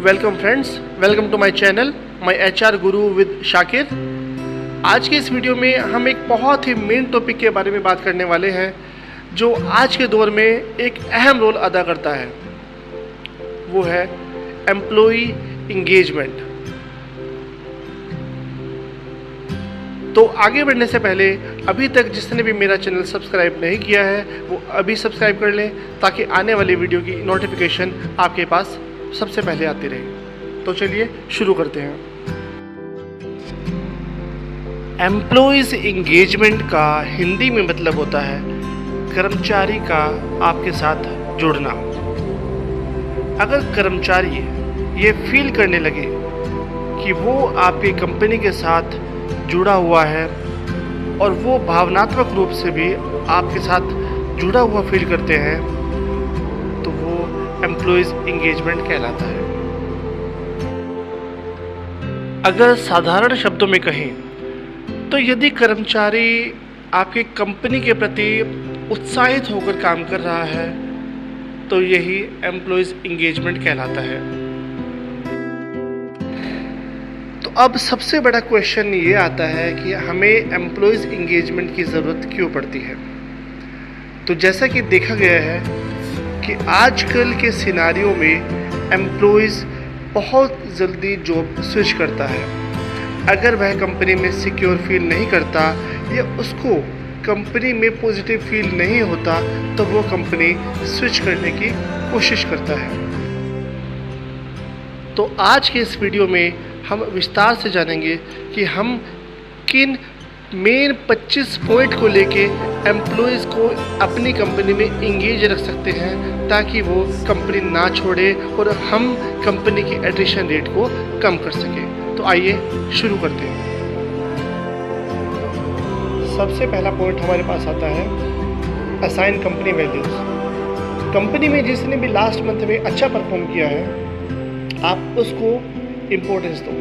Welcome friends, welcome to my channel my HR guru with Shakir. आज के इस वीडियो में हम एक बहुत ही मेन टॉपिक के बारे में बात करने वाले हैं जो आज के दौर में एक अहम रोल अदा करता है। वो है एम्प्लॉई इंगेजमेंट। तो आगे बढ़ने से पहले अभी तक जिसने भी मेरा चैनल सब्सक्राइब नहीं किया है वो अभी सब्सक्राइब कर लें ताकि आने वाली वीडियो की नोटिफिकेशन आपके पास सबसे पहले आती रहे। तो चलिए शुरू करते हैं। एम्प्लॉइज इंगेजमेंट का हिंदी में मतलब होता है कर्मचारी का आपके साथ जुड़ना। अगर कर्मचारी ये फील करने लगे कि वो आपकी कंपनी के साथ जुड़ा हुआ है और वो भावनात्मक रूप से भी आपके साथ जुड़ा हुआ फील करते हैं तो वो एम्प्लॉइज इंगेजमेंट कहलाता है। अगर साधारण शब्दों में कहें तो यदि कर्मचारी आपकी कंपनी के प्रति उत्साहित होकर काम कर रहा है तो यही एम्प्लॉइज इंगेजमेंट कहलाता है। तो अब सबसे बड़ा क्वेश्चन ये आता है कि हमें एम्प्लॉइज इंगेजमेंट की ज़रूरत क्यों पड़ती है। तो जैसा कि देखा गया है कि आजकल के सिनारियों में एम्प्लॉइज़ बहुत जल्दी जॉब स्विच करता है। अगर वह कंपनी में सिक्योर फील नहीं करता या उसको कंपनी में पॉजिटिव फील नहीं होता तो वो कंपनी स्विच करने की कोशिश करता है। तो आज के इस वीडियो में हम विस्तार से जानेंगे कि हम किन मेन 25 पॉइंट को लेके एम्प्लॉइज़ को अपनी कंपनी में इंगेज रख सकते हैं ताकि वो कंपनी ना छोड़े और हम कंपनी की एट्रिशन रेट को कम कर सकें। तो आइए शुरू करते हैं। सबसे पहला पॉइंट हमारे पास आता है असाइन कंपनी वैल्यूज़। कंपनी में जिसने भी लास्ट मंथ में अच्छा परफॉर्म किया है आप उसको इम्पोर्टेंस दो।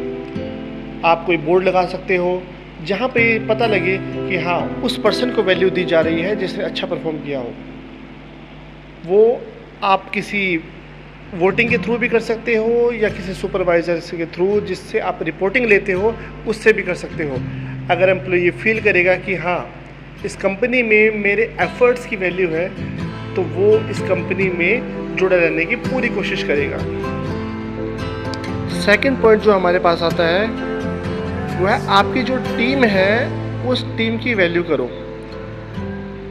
आप कोई बोर्ड लगा सकते हो जहाँ पे पता लगे कि हाँ उस पर्सन को वैल्यू दी जा रही है जिसने अच्छा परफॉर्म किया हो। वो आप किसी वोटिंग के थ्रू भी कर सकते हो या किसी सुपरवाइज़र के थ्रू जिससे आप रिपोर्टिंग लेते हो उससे भी कर सकते हो। अगर एम्प्लॉय ये फील करेगा कि हाँ इस कंपनी में मेरे एफर्ट्स की वैल्यू है तो वो इस कंपनी में जुड़ा रहने की पूरी कोशिश करेगा। सेकंड पॉइंट जो हमारे पास आता है वह आपकी जो टीम है उस टीम की वैल्यू करो।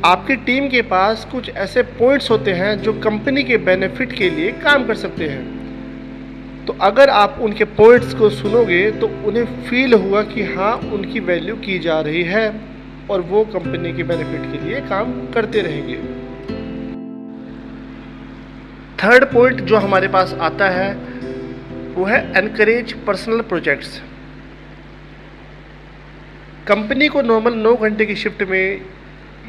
आपकी टीम के पास कुछ ऐसे पॉइंट्स होते हैं जो कंपनी के बेनिफिट के लिए काम कर सकते हैं। तो अगर आप उनके पॉइंट्स को सुनोगे तो उन्हें फील हुआ कि हाँ उनकी वैल्यू की जा रही है और वो कंपनी के बेनिफिट के लिए काम करते रहेंगे। थर्ड पॉइंट जो हमारे पास आता है वो है एनकरेज पर्सनल प्रोजेक्ट्स। कंपनी को नॉर्मल 9 घंटे की शिफ्ट में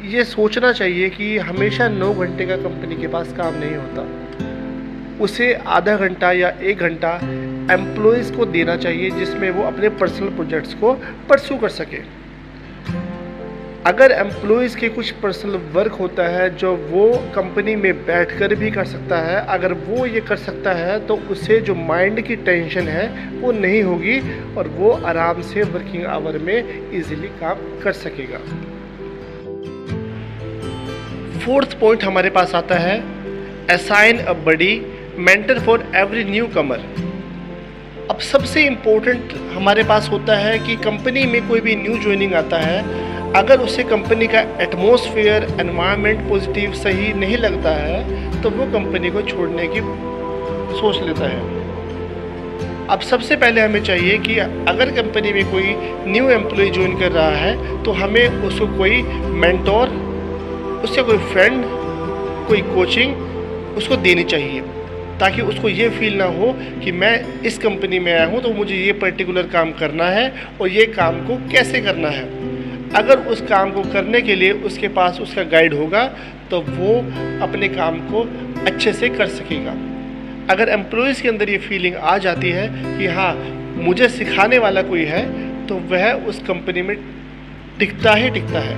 ये सोचना चाहिए कि हमेशा 9 घंटे का कंपनी के पास काम नहीं होता। उसे आधा घंटा या 1 घंटा एम्प्लॉइज़ को देना चाहिए जिसमें वो अपने पर्सनल प्रोजेक्ट्स को परस्यू कर सके। अगर एम्प्लॉइज़ के कुछ पर्सनल वर्क होता है जो वो कंपनी में बैठकर भी कर सकता है, अगर वो ये कर सकता है तो उसे जो माइंड की टेंशन है वो नहीं होगी और वो आराम से वर्किंग आवर में इजीली काम कर सकेगा। फोर्थ पॉइंट हमारे पास आता है assign a buddy mentor for every new comer. अब सबसे इम्पोर्टेंट हमारे पास होता है कि कंपनी में कोई भी न्यू ज्वाइनिंग आता है, अगर उसे कंपनी का एटमॉस्फेयर एनवायरनमेंट पॉजिटिव सही नहीं लगता है तो वो कंपनी को छोड़ने की सोच लेता है। अब सबसे पहले हमें चाहिए कि अगर कंपनी में कोई न्यू एम्प्लॉय ज्वाइन कर रहा है तो हमें उसको कोई मेंटोर, उससे कोई फ्रेंड, कोई कोचिंग उसको देनी चाहिए ताकि उसको ये फील ना हो कि मैं इस कंपनी में आया हूँ तो मुझे ये पर्टिकुलर काम करना है और ये काम को कैसे करना है। अगर उस काम को करने के लिए उसके पास उसका गाइड होगा तो वो अपने काम को अच्छे से कर सकेगा। अगर एम्प्लॉइज़ के अंदर ये फीलिंग आ जाती है कि हाँ मुझे सिखाने वाला कोई है तो वह उस कंपनी में टिकता ही टिकता है।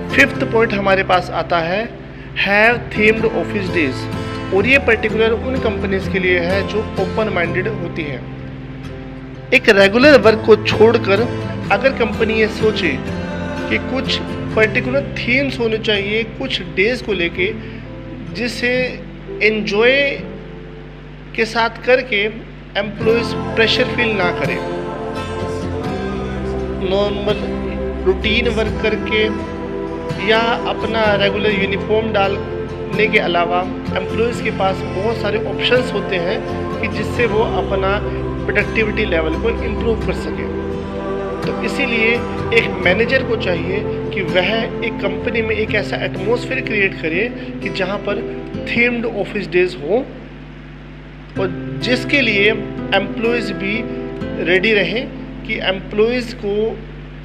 फिफ्थ पॉइंट हमारे पास आता है हैव थीम्ड ऑफिस डेज। और ये पर्टिकुलर उन कंपनीज के लिए है जो ओपन माइंडेड होती हैं। एक रेगुलर वर्क को छोड़कर अगर कंपनी ये सोचे कि कुछ पर्टिकुलर थीम्स होने चाहिए कुछ डेज को लेके, जिसे एंजॉय के साथ करके एम्प्लॉयज़ प्रेशर फील ना करें, नॉर्मल रूटीन वर्क करके या अपना रेगुलर यूनिफॉर्म डालने के अलावा एम्प्लॉयज़ के पास बहुत सारे ऑप्शंस होते हैं कि जिससे वो अपना प्रोडक्टिविटी लेवल को इम्प्रूव कर सके। तो इसीलिए एक मैनेजर को चाहिए कि वह एक कंपनी में एक ऐसा एटमॉस्फेयर क्रिएट करे कि जहाँ पर थीम्ड ऑफिस डेज हो और जिसके लिए एम्प्लॉयज़ भी रेडी रहें कि एम्प्लॉयज़ को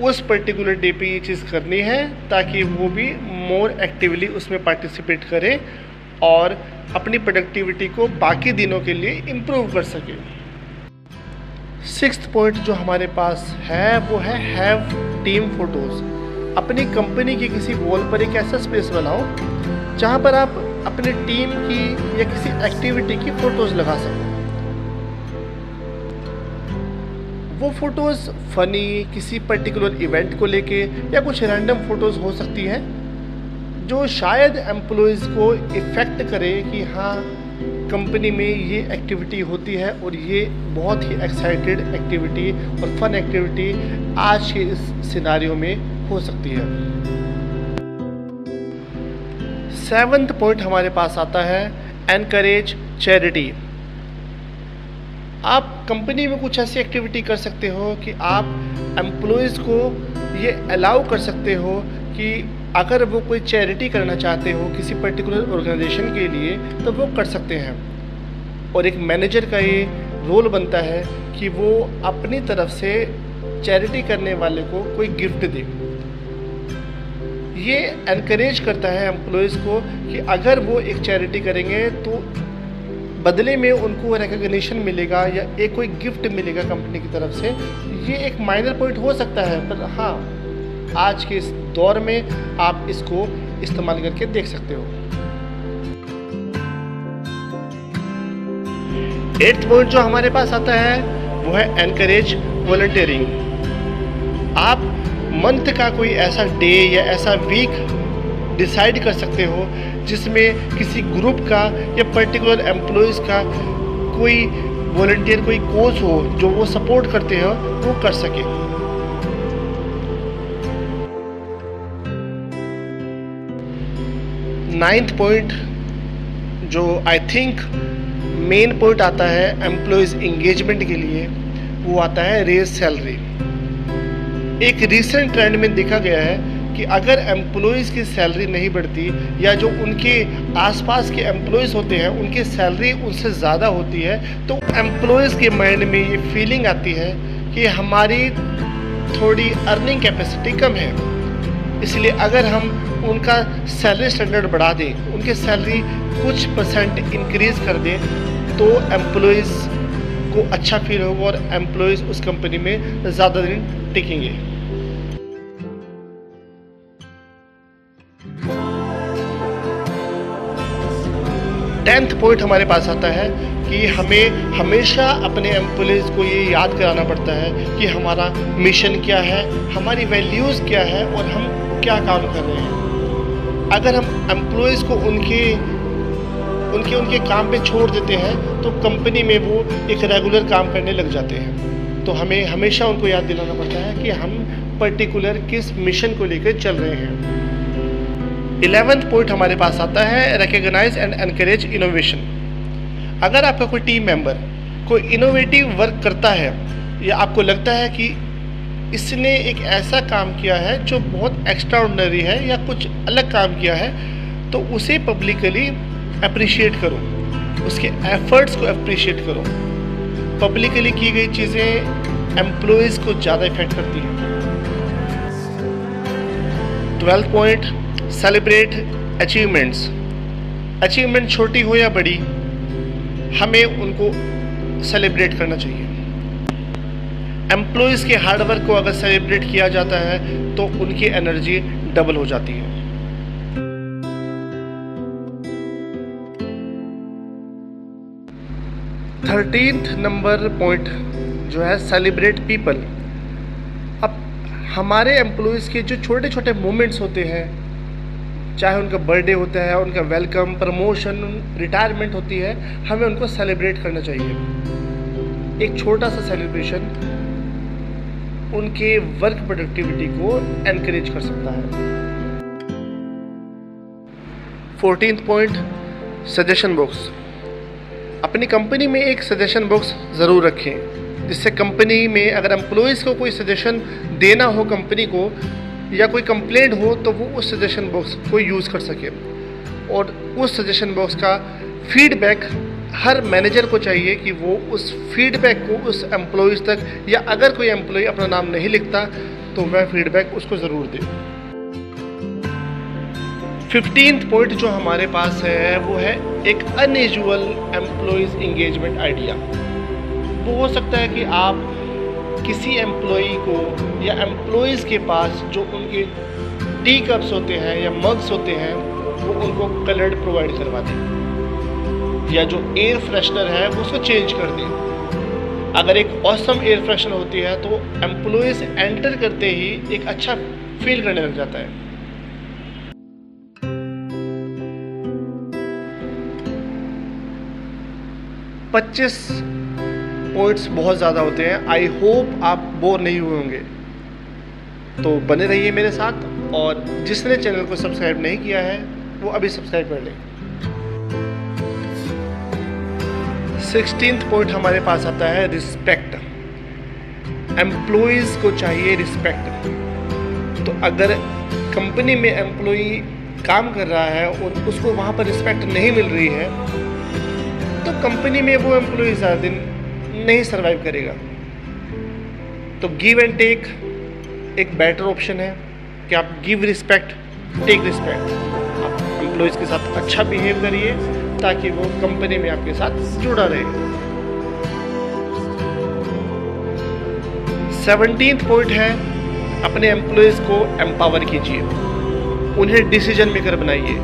उस पर्टिकुलर डे पे ये चीज़ करनी है, ताकि वो भी मोर एक्टिवली उसमें पार्टिसिपेट करें और अपनी प्रोडक्टिविटी को बाकी दिनों के लिए इम्प्रूव कर सके। सिक्स्थ पॉइंट जो हमारे पास है वो है हैव टीम फोटोज़। अपनी कंपनी के किसी वॉल पर एक ऐसा स्पेस बनाओ जहाँ पर आप अपनी टीम की या किसी एक्टिविटी की फ़ोटोज़ लगा सको। वो फ़ोटोज़ फ़नी किसी पर्टिकुलर इवेंट को लेके या कुछ रैंडम फ़ोटोज़ हो सकती हैं जो शायद एम्प्लॉयज़ को इफ़ेक्ट करे कि हाँ कंपनी में ये एक्टिविटी होती है और ये बहुत ही एक्साइटेड एक्टिविटी और फन एक्टिविटी आज के इस सिनारियो में हो सकती है। सेवंथ पॉइंट हमारे पास आता है एनकरेज चैरिटी। आप कंपनी में कुछ ऐसी एक्टिविटी कर सकते हो कि आप एम्प्लॉयज़ को ये अलाउ कर सकते हो कि अगर वो कोई चैरिटी करना चाहते हो किसी पर्टिकुलर ऑर्गेनाइजेशन के लिए तो वो कर सकते हैं। और एक मैनेजर का ये रोल बनता है कि वो अपनी तरफ से चैरिटी करने वाले को कोई गिफ्ट दे। ये एनकरेज करता है एम्प्लॉयज़ को कि अगर वो एक चैरिटी करेंगे तो बदले में उनको रिकॉग्निशन मिलेगा या एक कोई गिफ्ट मिलेगा कंपनी की तरफ से। ये एक माइनर पॉइंट हो सकता है, पर हाँ आज के इस दौर में आप इसको इस्तेमाल करके देख सकते हो। एट्थ पॉइंट जो हमारे पास आता है वो है एनकरेज वॉलंटियरिंग। आप मंथ का कोई ऐसा डे या ऐसा वीक डिसाइड कर सकते हो जिसमें किसी ग्रुप का या पर्टिकुलर एम्प्लॉयज़ का कोई वॉलंटियर कोई कोच हो जो वो सपोर्ट करते हो वो कर सके। नाइन्थ पॉइंट जो आई थिंक मेन पॉइंट आता है एम्प्लॉयज़ इंगेजमेंट के लिए, वो आता है रेज सैलरी। एक रीसेंट ट्रेंड में देखा गया है कि अगर एम्प्लॉयज़ की सैलरी नहीं बढ़ती या जो उनके आसपास के एम्प्लॉयज़ होते हैं उनकी सैलरी उनसे ज़्यादा होती है तो एम्प्लॉयज़ के माइंड में ये फीलिंग आती है कि हमारी थोड़ी अर्निंग कैपेसिटी कम है, इसलिए अगर हम उनका सैलरी स्टैंडर्ड बढ़ा दें, उनके सैलरी कुछ परसेंट इंक्रीज़ कर दें तो एम्प्लॉयज़ को अच्छा फील होगा और एम्प्लॉयज़ उस कंपनी में ज़्यादा दिन टिकेंगे। टेंथ पॉइंट हमारे पास आता है कि हमें हमेशा अपने एम्प्लॉयज़ को ये याद कराना पड़ता है कि हमारा मिशन क्या है, हमारी वैल्यूज़ क्या है और हम क्या काम कर रहे हैं। अगर हम एम्प्लॉयज़ को उनके काम पे छोड़ देते हैं तो कंपनी में वो एक रेगुलर काम करने लग जाते हैं। तो हमें हमेशा उनको याद दिलाना पड़ता है कि हम पर्टिकुलर किस मिशन को लेकर चल रहे हैं। 11th पॉइंट हमारे पास आता है रिकॉग्नाइज एंड एनकरेज इनोवेशन। अगर आपका कोई टीम मेंबर कोई इनोवेटिव वर्क करता है या आपको लगता है कि इसने एक ऐसा काम किया है जो बहुत एक्स्ट्राऑर्डिनरी है या कुछ अलग काम किया है, तो उसे पब्लिकली अप्रिशिएट करो, उसके एफर्ट्स को अप्रिशिएट करो। पब्लिकली की गई चीज़ें एम्प्लॉयज़ को ज़्यादा इफेक्ट करती हैं। 12th point celebrate achievements. Achievement छोटी हो या बड़ी, हमें उनको सेलिब्रेट करना चाहिए। एम्प्लॉयज़ के हार्डवर्क को अगर सेलिब्रेट किया जाता है तो उनकी एनर्जी डबल हो जाती है। 13th नंबर पॉइंट जो है सेलिब्रेट पीपल। अब हमारे एम्प्लॉयज़ के जो छोटे छोटे मोमेंट्स होते हैं, चाहे उनका बर्थडे होता है, उनका वेलकम, प्रमोशन, रिटायरमेंट होती है, हमें उनको सेलिब्रेट करना चाहिए। एक छोटा सा सेलिब्रेशन उनके वर्क प्रोडक्टिविटी को एनकरेज कर सकता है। 14th point suggestion box. अपनी कंपनी में एक सजेशन बॉक्स ज़रूर रखें, जिससे कंपनी में अगर एम्प्लॉयज़ को कोई सजेशन देना हो कंपनी को, या कोई कंप्लेंट हो, तो वो उस सजेशन बॉक्स को यूज़ कर सके। और उस सजेशन बॉक्स का फीडबैक हर मैनेजर को चाहिए कि वो उस फीडबैक को उस एम्प्लॉयज़ तक, या अगर कोई एम्प्लॉय अपना नाम नहीं लिखता तो वह फीडबैक उसको ज़रूर दे। 15th पॉइंट जो हमारे पास है वो है एक अनयूजुअल एम्प्लॉयज़ इंगेजमेंट आइडिया। वो हो सकता है कि आप किसी एम्प्लॉई को या एम्प्लॉयज़ के पास जो उनके टी कप्स होते हैं या मग्स होते हैं वो उनको कलर्ड प्रोवाइड करवा दें, या जो एयर फ्रेशनर है वो उसको चेंज कर दें। अगर एक ऑसम एयर फ्रेशनर होती है तो एम्प्लॉयज़ एंटर करते ही एक अच्छा फील करने लग जाता है। पच्चीस पॉइंट्स बहुत ज़्यादा होते हैं। आई होप आप बोर नहीं हुए होंगे, तो बने रहिए मेरे साथ, और जिसने चैनल को सब्सक्राइब नहीं किया है वो अभी सब्सक्राइब कर लें। 16th पॉइंट हमारे पास आता है रिस्पेक्ट। एम्प्लॉयज़ को चाहिए रिस्पेक्ट। तो अगर कंपनी में एम्प्लॉय काम कर रहा है और उसको वहाँ पर रिस्पेक्ट नहीं मिल रही है, तो कंपनी में वो एम्प्लॉय ज़्यादा दिन नहीं सरवाइव करेगा। तो गिव एंड टेक एक बेटर ऑप्शन है कि आप गिव रिस्पेक्ट, टेक रिस्पेक्ट। आप एम्प्लॉयज़ के साथ अच्छा बिहेव करिए ताकि वो कंपनी में आपके साथ जुड़ा रहे। 17th पॉइंट है अपने एम्प्लॉयज़ को एम्पावर कीजिए, उन्हें डिसीजन मेकर बनाइए।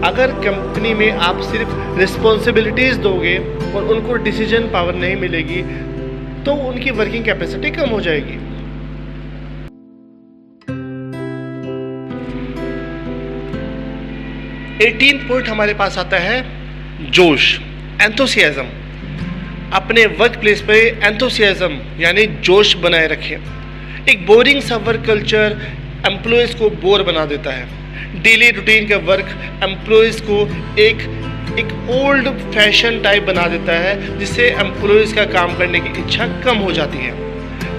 अगर कंपनी में आप सिर्फ रिस्पॉन्सिबिलिटीज़ दोगे और उनको डिसीजन पावर नहीं मिलेगी तो उनकी वर्किंग कैपेसिटी कम हो जाएगी। एटीन्थ पॉइंट हमारे पास आता है जोश, एंथुसियाज्म। अपने वर्क प्लेस पे एंथुसियाज्म यानी जोश बनाए रखें। एक बोरिंग सा वर्क कल्चर एम्प्लॉयज़ को बोर बना देता है। डेली रूटीन का वर्क एम्प्लॉयज़ को एक ओल्ड फैशन टाइप बना देता है, जिससे एम्प्लॉयज़ का काम करने की इच्छा कम हो जाती है।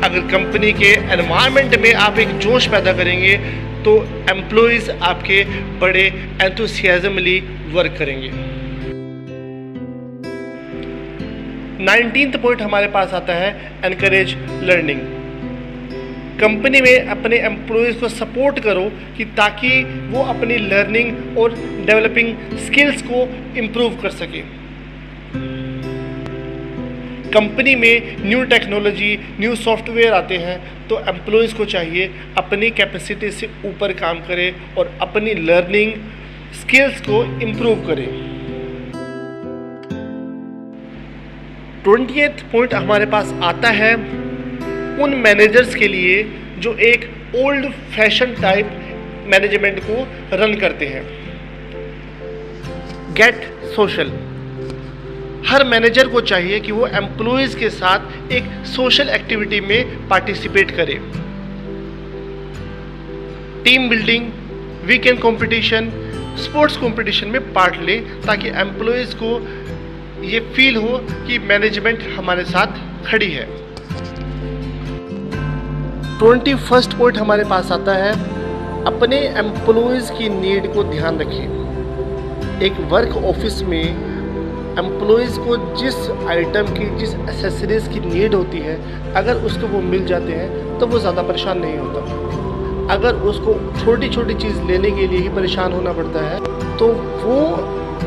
अगर कंपनी के एनवायरनमेंट में आप एक जोश पैदा करेंगे तो एम्प्लॉयज़ आपके बड़े एंथुसियाज्मली वर्क करेंगे। 19th पॉइंट हमारे पास आता है एनकरेज लर्निंग। कंपनी में अपने एम्प्लॉयज़ को सपोर्ट करो कि ताकि वो अपनी लर्निंग और डेवलपिंग स्किल्स को इम्प्रूव कर सके। कंपनी में न्यू टेक्नोलॉजी, न्यू सॉफ्टवेयर आते हैं तो एम्प्लॉयज़ को चाहिए अपनी कैपेसिटी से ऊपर काम करें और अपनी लर्निंग स्किल्स को इम्प्रूव करें। 20th पॉइंट हमारे पास आता है उन मैनेजर्स के लिए जो एक ओल्ड फैशन टाइप मैनेजमेंट को रन करते हैं। Gate social. हर मैनेजर को चाहिए कि वो एम्प्लॉयज़ के साथ एक सोशल एक्टिविटी में पार्टिसिपेट करे। Team building, weekend competition, sports competition में पार्ट लें ताकि एम्प्लॉयज़ को ये फील हो कि मैनेजमेंट हमारे साथ खड़ी है। 21st पॉइंट हमारे पास आता है अपने एम्प्लॉयज़ की नीड को ध्यान रखें। एक वर्क ऑफिस में एम्प्लॉयज़ को जिस आइटम की, जिस एसेसरीज़ की नीड होती है, अगर उसको वो मिल जाते हैं तो वो ज़्यादा परेशान नहीं होता। अगर उसको छोटी छोटी चीज़ लेने के लिए ही परेशान होना पड़ता है तो वो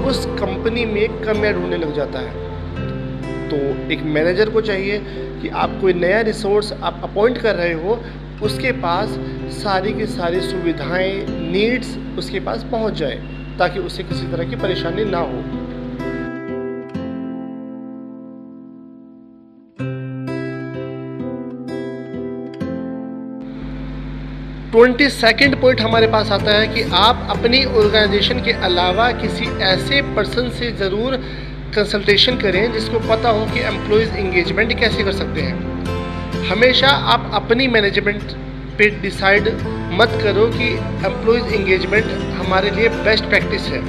उस कंपनी में कमियां ढूंढने लग जाता है। तो एक मैनेजर को चाहिए कि आप कोई नया रिसोर्स आप अपॉइंट कर रहे हो, उसके पास सारी की सारी सुविधाएं, नीड्स उसके पास पहुंच जाए ताकि उसे किसी तरह की परेशानी ना हो। 22nd पॉइंट हमारे पास आता है कि आप अपनी ऑर्गेनाइजेशन के अलावा किसी ऐसे पर्सन से ज़रूर कंसल्टेशन करें जिसको पता हो कि एम्प्लॉयज़ इंगेजमेंट कैसे कर सकते हैं। हमेशा आप अपनी मैनेजमेंट पे डिसाइड मत करो कि एम्प्लॉयज़ इंगेजमेंट हमारे लिए बेस्ट प्रैक्टिस है।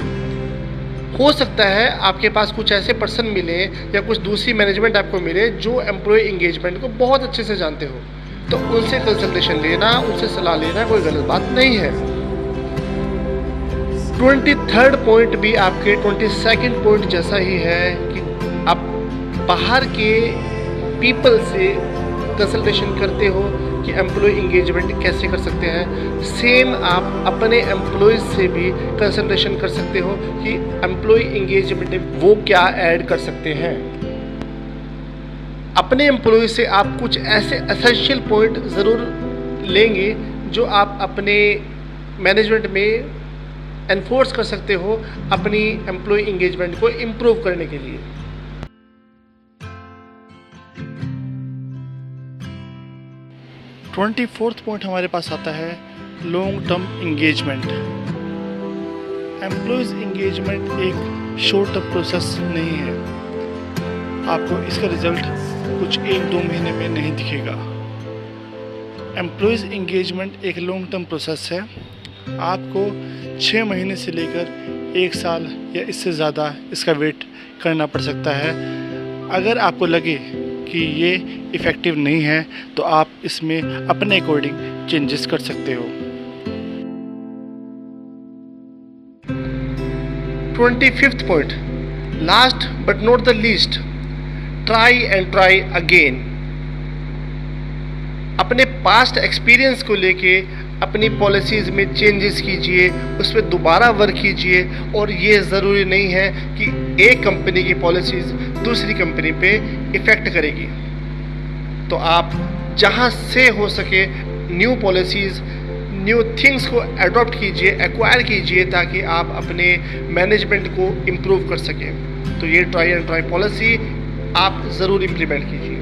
हो सकता है आपके पास कुछ ऐसे पर्सन मिले या कुछ दूसरी मैनेजमेंट आपको मिले जो एम्प्लॉय इंगेजमेंट को बहुत अच्छे से जानते हो, तो उनसे कंसल्टेशन लेना, उनसे सलाह लेना कोई गलत बात नहीं है। 23rd पॉइंट भी आपके 22nd पॉइंट जैसा ही है कि आप बाहर के पीपल से कंसल्टेशन करते हो कि एम्प्लॉय इंगेजमेंट कैसे कर सकते हैं। सेम आप अपने एम्प्लॉयज़ से भी कंसल्टेशन कर सकते हो कि एम्प्लॉय इंगेजमेंट में वो क्या ऐड कर सकते हैं। अपने एम्प्लॉय से आप कुछ ऐसे एसेंशियल पॉइंट ज़रूर लेंगे जो आप अपने मैनेजमेंट में एनफोर्स कर सकते हो अपनी एम्प्लॉय इंगेजमेंट को इम्प्रूव करने के लिए। ट्वेंटी फोर्थ पॉइंट हमारे पास आता है long term engagement. Employees engagement एक शॉर्ट टर्म प्रोसेस नहीं है। आपको इसका रिजल्ट कुछ 1-2 महीने में नहीं दिखेगा। एम्प्लॉयज़ इंगेजमेंट एक लॉन्ग टर्म प्रोसेस है। आपको 6 महीने से लेकर 1 साल या इससे ज़्यादा इसका वेट करना पड़ सकता है। अगर आपको लगे कि ये इफ़ेक्टिव नहीं है तो आप इसमें अपने अकॉर्डिंग चेंजेस कर सकते हो। 25th point, last but not the least, try and try again. अपने पास्ट एक्सपीरियंस को लेके अपनी पॉलिसीज़ में चेंजेस कीजिए, उस पर दोबारा वर्क कीजिए। और ये ज़रूरी नहीं है कि एक कंपनी की पॉलिसीज़ दूसरी कंपनी पे इफ़ेक्ट करेगी। तो आप जहाँ से हो सके न्यू पॉलिसीज़, न्यू थिंग्स को अडॉप्ट कीजिए, एक्वायर कीजिए, ताकि आप अपने मैनेजमेंट को इम्प्रूव कर सकें। तो ये ट्राई एंड ट्राई पॉलिसी आप ज़रूर इम्प्लीमेंट कीजिए।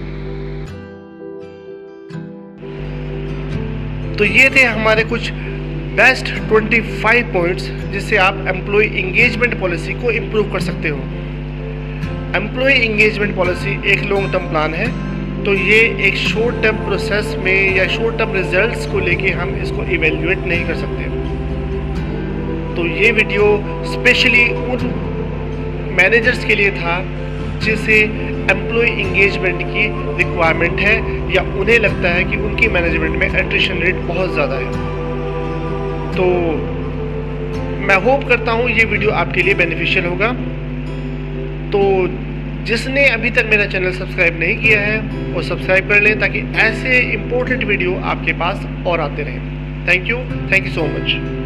तो ये थे हमारे कुछ बेस्ट 25 पॉइंट्स जिससे आप एम्प्लॉय इंगेजमेंट पॉलिसी को इम्प्रूव कर सकते हो। एम्प्लॉय इंगेजमेंट पॉलिसी एक लॉन्ग टर्म प्लान है, तो ये एक शॉर्ट टर्म प्रोसेस में या शॉर्ट टर्म रिजल्ट्स को लेके हम इसको इवेल्युएट नहीं कर सकते। तो ये वीडियो स्पेशली उन मैनेजर्स के लिए था जिसे एम्प्लॉय इंगेजमेंट की रिक्वायरमेंट है या उन्हें लगता है कि उनकी मैनेजमेंट में एट्रिशन रेट बहुत ज़्यादा है। तो मैं होप करता हूँ ये वीडियो आपके लिए बेनिफिशियल होगा। तो जिसने अभी तक मेरा चैनल सब्सक्राइब नहीं किया है वो सब्सक्राइब कर लें ताकि ऐसे इम्पोर्टेंट वीडियो आपके पास और आते रहें। Thank you so much.